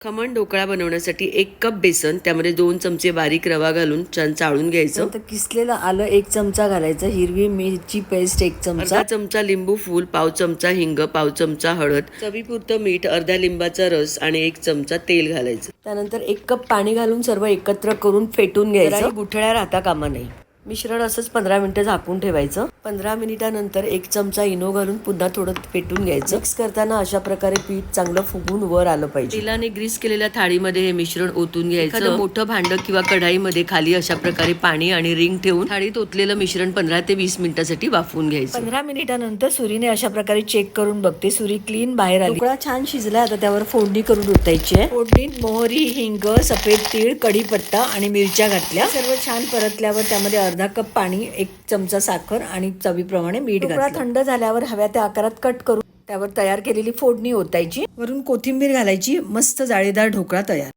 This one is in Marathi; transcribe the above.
खमण ढोकळा बनवण्यासाठी 1 कप बेसन, त्यामध्ये 2 चमचे बारीक रवा घालून छान चाळून घ्यायचं. तर किसलेलं आलं 1 चमचा घालायचं, हिरवी मिरची पेस्ट 1 चमचा, अर्धा चमचा लिंबू फूल, पाव चमचा हिंग, पाव चमचा हळद, चवीपुरतं मीठ, अर्धा लिंबाचा रस आणि 1 चमचा तेल घालायचं. त्यानंतर 1 कप पाणी घालून सर्व एकत्र करून फेटून घ्यायचं. गुठळ्या राहता कामा नाही. मिश्रण असंच 15 मिनिटं झाकून ठेवायचं. 15 मिनिटानंतर 1 चमचा इनो घालून पुन्हा थोडं फेटून घ्यायचं. मिक्स करताना अशा प्रकारे पीठ चांगलं फुगून वर आलं पाहिजे. तेलाने ग्रीस केलेल्या थाळीमध्ये हे मिश्रण ओतून घ्यायचं. एखादं मोठं भांडं किंवा कढाईमध्ये खाली अशा प्रकारे पाणी आणि रिंग ठेवून थाळीत ओतलेलं मिश्रण 15 ते 20 मिनिटांसाठी वाफवून घ्यायचं. 15 मिनिटानंतर सुरीने अशा प्रकारे चेक करून बघते. सुरी क्लीन बाहेर आली. ढोकळा छान शिजला. आता त्यावर फोडणी करून ओतायची आहे. फोडणीत मोहरी, हिंग, सफेद तीळ, कढीपत्ता आणि मिरच्या घातल्या. सर्व छान परतल्यावर त्यामध्ये अर्धा कप पाणी, 1 चमचा साखर आणि चवीप्रमाणे मीठ घातलं. ढोकळा थंड झाल्यावर हव्या त्या आकारात कट करून त्यावर तयार केलेली फोडणी ओतायची. वरून कोथिंबीर घालायची. मस्त जाळीदार ढोकळा तयार.